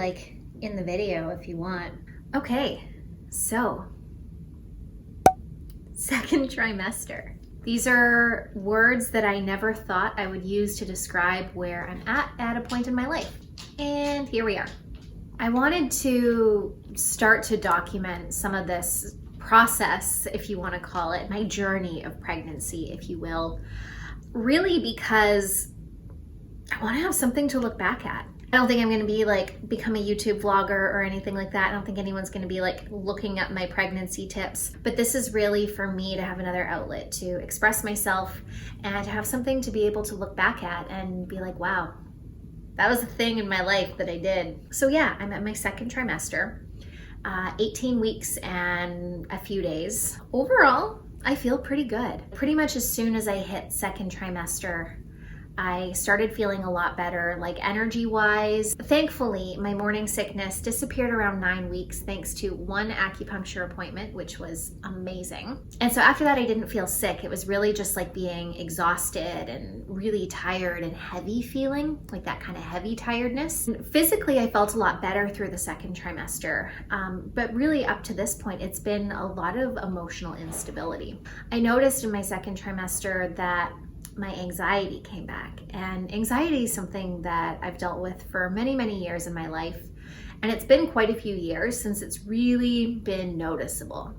like in the video if you want. Okay, so second trimester. These are words that I never thought I would use to describe where I'm at a point in my life. And here we are. I wanted to start to document some of this process, if you want to call it, my journey of pregnancy, if you will, really because I want to have something to look back at. I don't think I'm going to be like become a YouTube vlogger or anything like that. I don't think anyone's going to be like looking at my pregnancy tips, but this is really for me to have another outlet to express myself and to have something to be able to look back at and be like, wow, that was a thing in my life that I did. So yeah, I'm at my second trimester, 18 weeks and a few days. Overall, I feel pretty good. Pretty much as soon as I hit second trimester, I started feeling a lot better, like energy-wise. Thankfully, my morning sickness disappeared around 9 weeks thanks to one acupuncture appointment, which was amazing. And so after that, I didn't feel sick. It was really just like being exhausted and really tired and heavy feeling, like that kind of heavy tiredness. Physically, I felt a lot better through the second trimester, but really up to this point, it's been a lot of emotional instability. I noticed in my second trimester that my anxiety came back, and anxiety is something that I've dealt with for many, many years in my life, and it's been quite a few years since it's really been noticeable.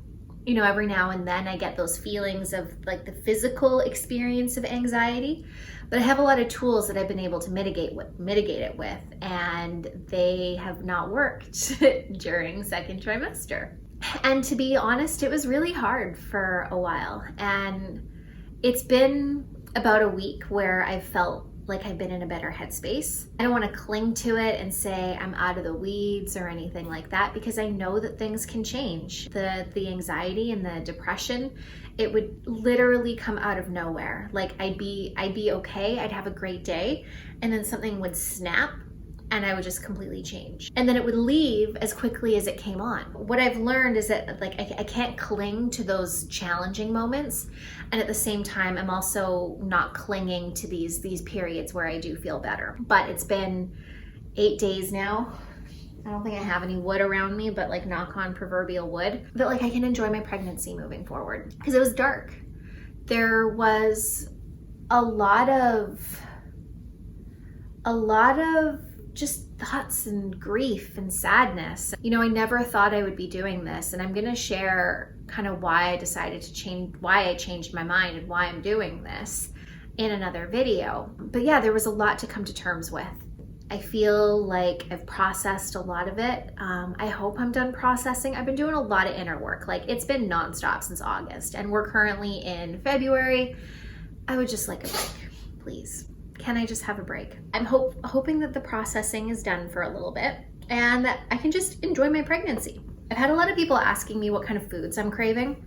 You know, every now and then I get those feelings of like the physical experience of anxiety, but I have a lot of tools that I've been able to mitigate it with, and they have not worked during second trimester. And to be honest, it was really hard for a while, and it's been about a week where I felt like I've been in a better headspace. I don't want to cling to it and say I'm out of the weeds or anything like that, because I know that things can change. The anxiety and the depression, it would literally come out of nowhere. Like I'd be okay, I'd have a great day, and then something would snap and I would just completely change. And then it would leave as quickly as it came on. What I've learned is that like I can't cling to those challenging moments. And at the same time, I'm also not clinging to these periods where I do feel better. But it's been 8 days now. I don't think I have any wood around me, but like knock on proverbial wood. But like I can enjoy my pregnancy moving forward. Because it was dark. There was a lot of just thoughts and grief and sadness. You know, I never thought I would be doing this, and I'm gonna share kind of why I decided to change, why I changed my mind and why I'm doing this in another video. But yeah, there was a lot to come to terms with. I feel like I've processed a lot of it. I hope I'm done processing. I've been doing a lot of inner work. Like it's been nonstop since August, and we're currently in February. I would just like a break, please. Can I just have a break? I'm hoping that the processing is done for a little bit and that I can just enjoy my pregnancy. I've had a lot of people asking me what kind of foods I'm craving.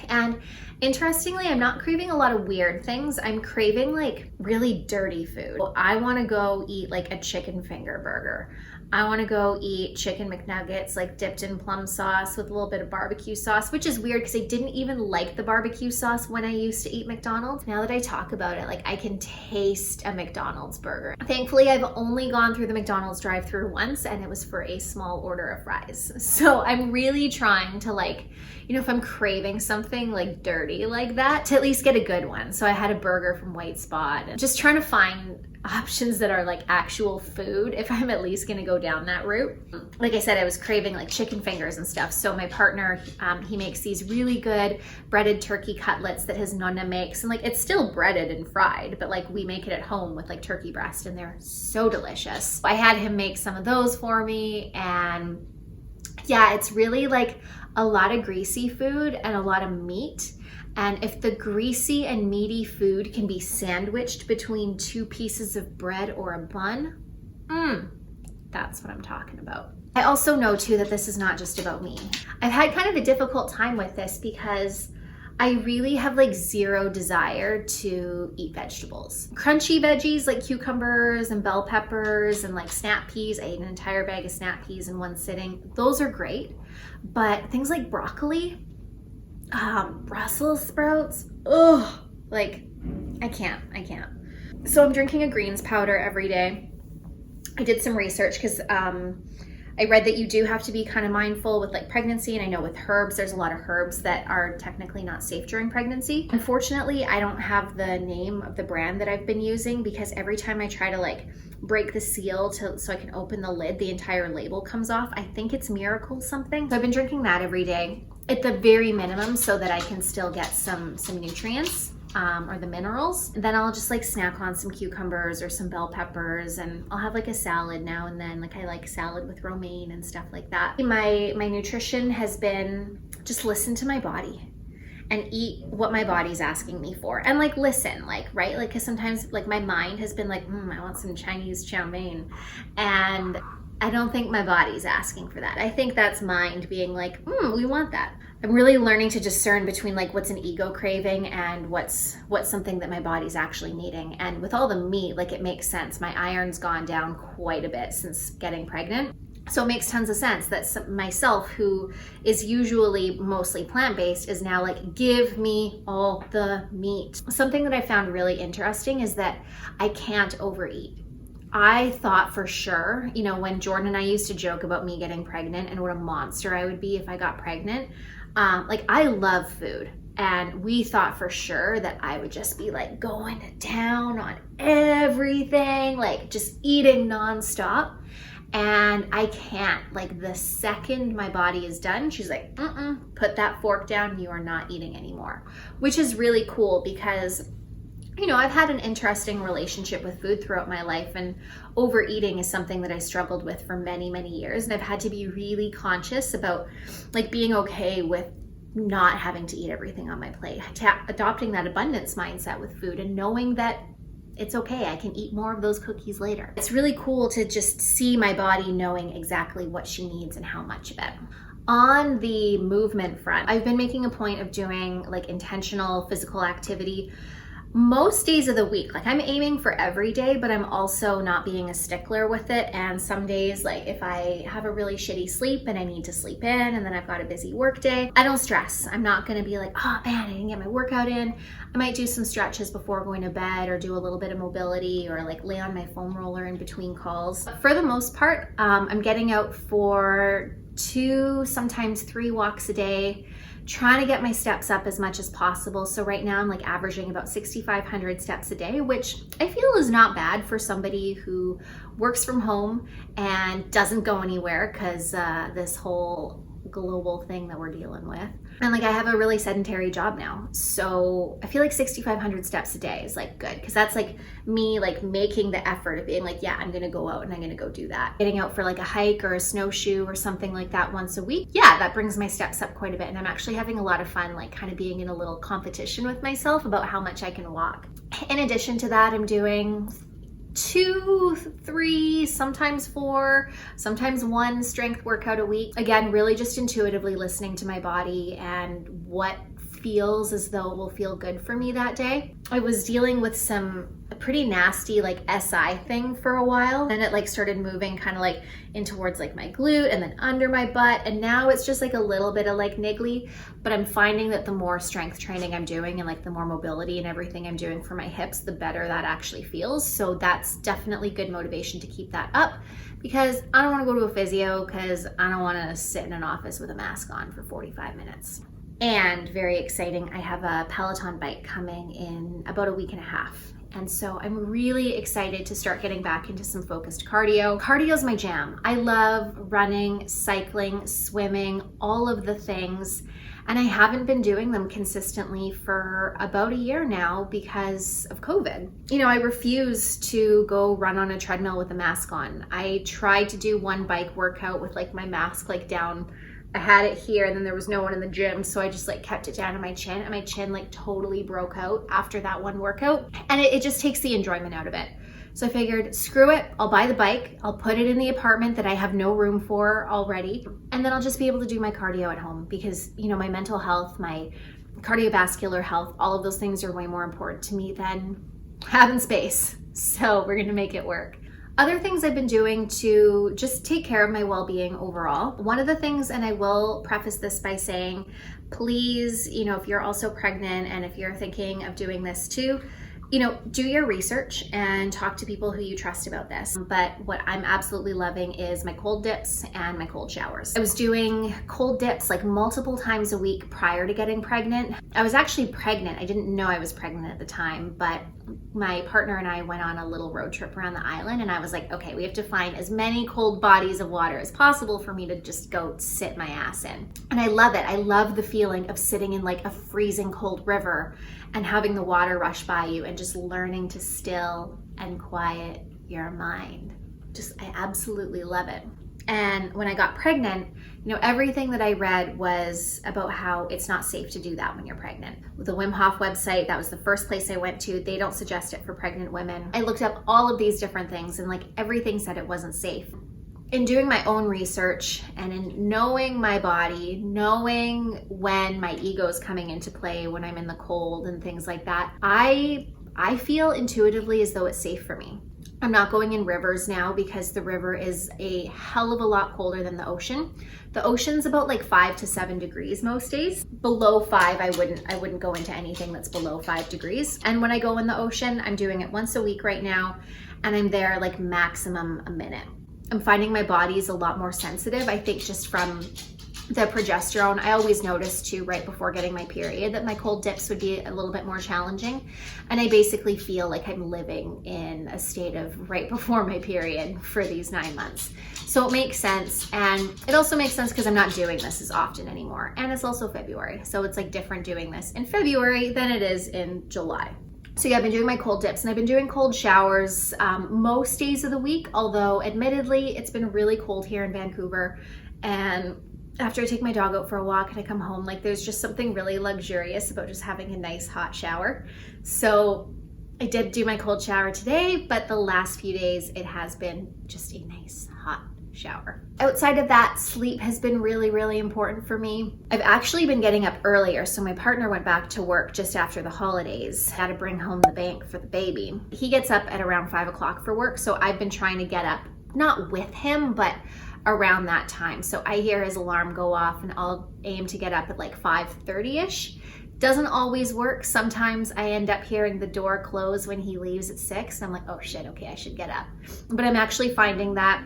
And interestingly, I'm not craving a lot of weird things. I'm craving like really dirty food. I want to go eat like a chicken finger burger. I want to go eat chicken McNuggets like dipped in plum sauce with a little bit of barbecue sauce, which is weird because I didn't even like the barbecue sauce when I used to eat McDonald's. Now that I talk about it, like I can taste a McDonald's burger. Thankfully, I've only gone through the McDonald's drive-thru once, and it was for a small order of fries. So I'm really trying to like, you know, if I'm craving something like dirty like that, to at least get a good one. So I had a burger from White Spot, and just trying to find options that are like actual food if I'm at least gonna go down that route. Like I said, I was craving like chicken fingers and stuff. So my partner, he makes these really good breaded turkey cutlets that his nonna makes. And like, it's still breaded and fried, but like we make it at home with like turkey breast, and they're so delicious. I had him make some of those for me, and yeah, it's really like a lot of greasy food and a lot of meat. And if the greasy and meaty food can be sandwiched between two pieces of bread or a bun, that's what I'm talking about. I also know too that this is not just about me. I've had kind of a difficult time with this because I really have like zero desire to eat vegetables. Crunchy veggies like cucumbers and bell peppers and like snap peas. I ate an entire bag of snap peas in one sitting. Those are great. But things like broccoli, Brussels sprouts, like I can't. So I'm drinking a greens powder every day. I did some research because I read that you do have to be kind of mindful with like pregnancy, and I know with herbs, there's a lot of herbs that are technically not safe during pregnancy. Unfortunately, I don't have the name of the brand that I've been using because every time I try to like break the seal so I can open the lid, the entire label comes off. I think it's Miracle something. So I've been drinking that every day at the very minimum so that I can still get some nutrients. Or the minerals. Then I'll just like snack on some cucumbers or some bell peppers, and I'll have like a salad now and then. Like I like salad with romaine and stuff like that. My nutrition has been just listen to my body and eat what my body's asking me for, and like listen, like, right, like, because sometimes like my mind has been like, I want some Chinese chow mein, and I don't think my body's asking for that. I think that's mind being like, we want that. I'm really learning to discern between like what's an ego craving and what's something that my body's actually needing. And with all the meat, like it makes sense. My iron's gone down quite a bit since getting pregnant. So it makes tons of sense that myself, who is usually mostly plant-based, is now like, give me all the meat. Something that I found really interesting is that I can't overeat. I thought for sure, you know, when Jordan and I used to joke about me getting pregnant and what a monster I would be if I got pregnant, like I love food, and we thought for sure that I would just be like going down on everything, like just eating nonstop. And I can't. Like the second my body is done, she's like, put that fork down, you are not eating anymore, which is really cool because, you know, I've had an interesting relationship with food throughout my life, and overeating is something that I struggled with for many, many years. And I've had to be really conscious about like being okay with not having to eat everything on my plate, adopting that abundance mindset with food and knowing that it's okay, I can eat more of those cookies later. It's really cool to just see my body knowing exactly what she needs and how much of it. On the movement front, I've been making a point of doing like intentional physical activity most days of the week. Like I'm aiming for every day, but I'm also not being a stickler with it. And some days, like if I have a really shitty sleep and I need to sleep in and then I've got a busy work day, I don't stress. I'm not gonna be like, oh man, I didn't get my workout in. I might do some stretches before going to bed or do a little bit of mobility or like lay on my foam roller in between calls. But for the most part, I'm getting out for 2, sometimes 3 walks a day, trying to get my steps up as much as possible. So right now I'm like averaging about 6,500 steps a day, which I feel is not bad for somebody who works from home and doesn't go anywhere because this whole global thing that we're dealing with. And like I have a really sedentary job now. So I feel like 6,500 steps a day is like good, because that's like me like making the effort of being like, yeah, I'm gonna go out and I'm gonna go do that. Getting out for like a hike or a snowshoe or something like that once a week. Yeah, that brings my steps up quite a bit. And I'm actually having a lot of fun, like kind of being in a little competition with myself about how much I can walk. In addition to that, I'm doing 2, 3, sometimes 4, sometimes 1 strength workout a week. Again, really just intuitively listening to my body and what feels as though it will feel good for me that day. I was dealing with a pretty nasty like SI thing for a while, and it like started moving kind of like in towards like my glute and then under my butt, and now it's just like a little bit of like niggly. But I'm finding that the more strength training I'm doing and like the more mobility and everything I'm doing for my hips, the better that actually feels. So that's definitely good motivation to keep that up, because I don't want to go to a physio because I don't want to sit in an office with a mask on for 45 minutes. And very exciting, I have a Peloton bike coming in about a week and a half. And so I'm really excited to start getting back into some focused cardio. Cardio is my jam. I love running, cycling, swimming, all of the things. And I haven't been doing them consistently for about a year now because of COVID. You know, I refuse to go run on a treadmill with a mask on. I tried to do one bike workout with like my mask like down. I had it here and then there was no one in the gym, so I just like kept it down to my chin, and my chin like totally broke out after that one workout, and it just takes the enjoyment out of it. So I figured, screw it, I'll buy the bike, I'll put it in the apartment that I have no room for already, and then I'll just be able to do my cardio at home, because you know, my mental health, my cardiovascular health, all of those things are way more important to me than having space. So we're gonna make it work. Other things I've been doing to just take care of my well-being overall. One of the things, and I will preface this by saying, please, you know, if you're also pregnant and if you're thinking of doing this too, You know, do your research and talk to people who you trust about this. But what I'm absolutely loving is my cold dips and my cold showers. I was doing cold dips like multiple times a week prior to getting pregnant. I was actually pregnant. I didn't know I was pregnant at the time, but my partner and I went on a little road trip around the island, and I was like, okay, we have to find as many cold bodies of water as possible for me to just go sit my ass in. And I love it. I love the feeling of sitting in like a freezing cold river and having the water rush by you and just learning to still and quiet your mind. I absolutely love it. And when I got pregnant, you know, everything that I read was about how it's not safe to do that when you're pregnant. With the Wim Hof website, that was the first place I went to. They don't suggest it for pregnant women. I looked up all of these different things, and like everything said it wasn't safe. In doing my own research and in knowing my body, knowing when my ego is coming into play, when I'm in the cold and things like that, I feel intuitively as though it's safe for me. I'm not going in rivers now because the river is a hell of a lot colder than the ocean. The ocean's about like 5 to 7 degrees most days. Below 5, I wouldn't go into anything that's below 5 degrees. And when I go in the ocean, I'm doing it once a week right now, and I'm there like maximum a minute. I'm finding my body is a lot more sensitive, I think, just from the progesterone. I always noticed too, right before getting my period, that my cold dips would be a little bit more challenging. And I basically feel like I'm living in a state of right before my period for these 9 months. So it makes sense. And it also makes sense because I'm not doing this as often anymore. And it's also February. So it's like different doing this in February than it is in July. So yeah, I've been doing my cold dips and I've been doing cold showers most days of the week, although admittedly it's been really cold here in Vancouver. And after I take my dog out for a walk and I come home, like there's just something really luxurious about just having a nice hot shower. So I did do my cold shower today, but the last few days it has been just a nice hot shower. Outside of that, sleep has been really, really important for me. I've actually been getting up earlier. So my partner went back to work just after the holidays, had to bring home the bank for the baby. He gets up at around 5 o'clock for work. So I've been trying to get up, not with him, but around that time. So I hear his alarm go off and I'll aim to get up at like 5:30ish. Doesn't always work. Sometimes I end up hearing the door close when he leaves at 6. And I'm like, oh shit, okay, I should get up. But I'm actually finding that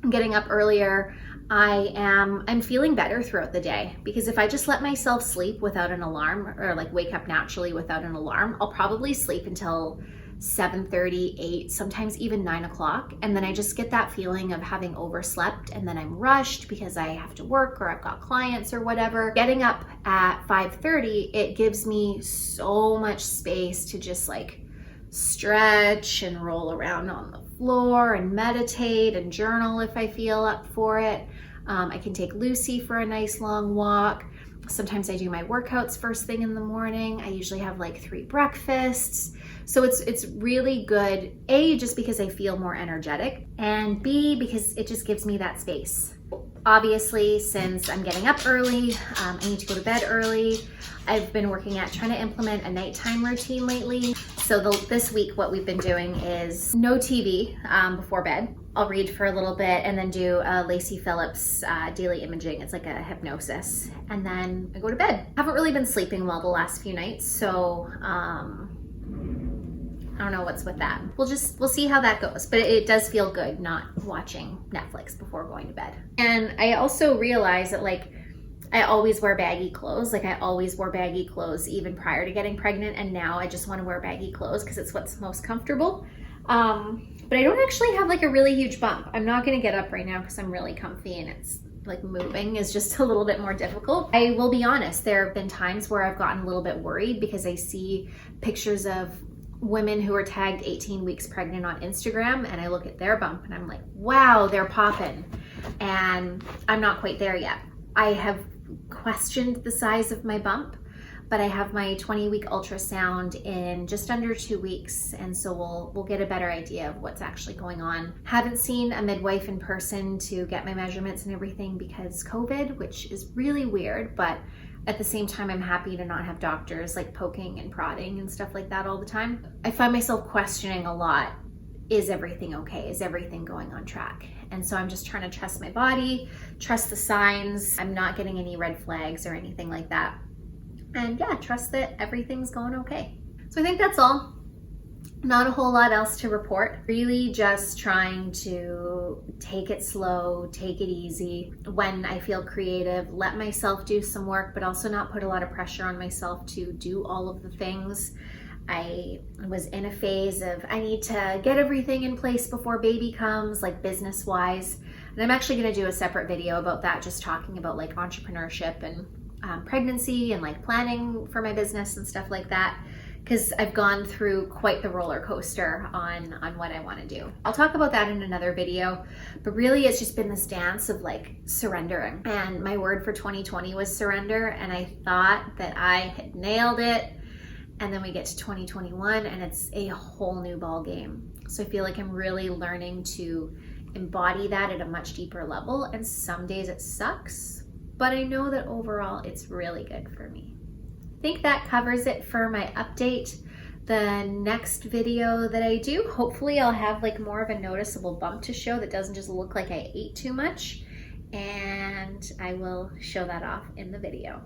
getting up earlier, I'm feeling better throughout the day, because if I just let myself sleep without an alarm, or like wake up naturally without an alarm, I'll probably sleep until 7:30, 8, sometimes even 9 o'clock. And then I just get that feeling of having overslept, and then I'm rushed because I have to work or I've got clients or whatever. Getting up at 5:30, it gives me so much space to just like stretch and roll around on the floor and meditate and journal if I feel up for it. I can take Lucy for a nice long walk. Sometimes I do my workouts first thing in the morning. I usually have like 3 breakfasts. So it's really good, A, just because I feel more energetic, and B, because it just gives me that space. Obviously, since I'm getting up early, I need to go to bed early. I've been working at trying to implement a nighttime routine lately. So this week, what we've been doing is no TV before bed. I'll read for a little bit and then do a Lacey Phillips daily imaging. It's like a hypnosis. And then I go to bed. I haven't really been sleeping well the last few nights, so I don't know what's with that. We'll see how that goes. But it does feel good not watching Netflix before going to bed. And I also realize that like I always wear baggy clothes. Like I always wore baggy clothes even prior to getting pregnant, and now I just want to wear baggy clothes because it's what's most comfortable. But I don't actually have like a really huge bump. I'm not gonna get up right now because I'm really comfy, and it's like moving is just a little bit more difficult. I will be honest, there have been times where I've gotten a little bit worried because I see pictures of women who are tagged 18 weeks pregnant on Instagram, and I look at their bump and I'm like, wow, they're popping. And I'm not quite there yet. I have questioned the size of my bump, but I have my 20-week ultrasound in just under 2 weeks, and so we'll get a better idea of what's actually going on. Haven't seen a midwife in person to get my measurements and everything because COVID, which is really weird, but at the same time, I'm happy to not have doctors like poking and prodding and stuff like that all the time. I find myself questioning a lot, is everything okay? Is everything going on track? And so I'm just trying to trust my body, trust the signs. I'm not getting any red flags or anything like that. And yeah, trust that everything's going okay. So I think that's all. Not a whole lot else to report. Really just trying to take it slow, take it easy. When I feel creative, let myself do some work, but also not put a lot of pressure on myself to do all of the things. I was in a phase of I need to get everything in place before baby comes, like business-wise. And I'm actually gonna do a separate video about that, just talking about like entrepreneurship and pregnancy and like planning for my business and stuff like that, because I've gone through quite the roller coaster on what I want to do. I'll talk about that in another video, but really it's just been this dance of like surrendering. And my word for 2020 was surrender, and I thought that I had nailed it. And then we get to 2021 and it's a whole new ball game. So I feel like I'm really learning to embody that at a much deeper level. And some days it sucks, but I know that overall it's really good for me. I think that covers it for my update. The next video that I do, hopefully I'll have like more of a noticeable bump to show that doesn't just look like I ate too much, and I will show that off in the video.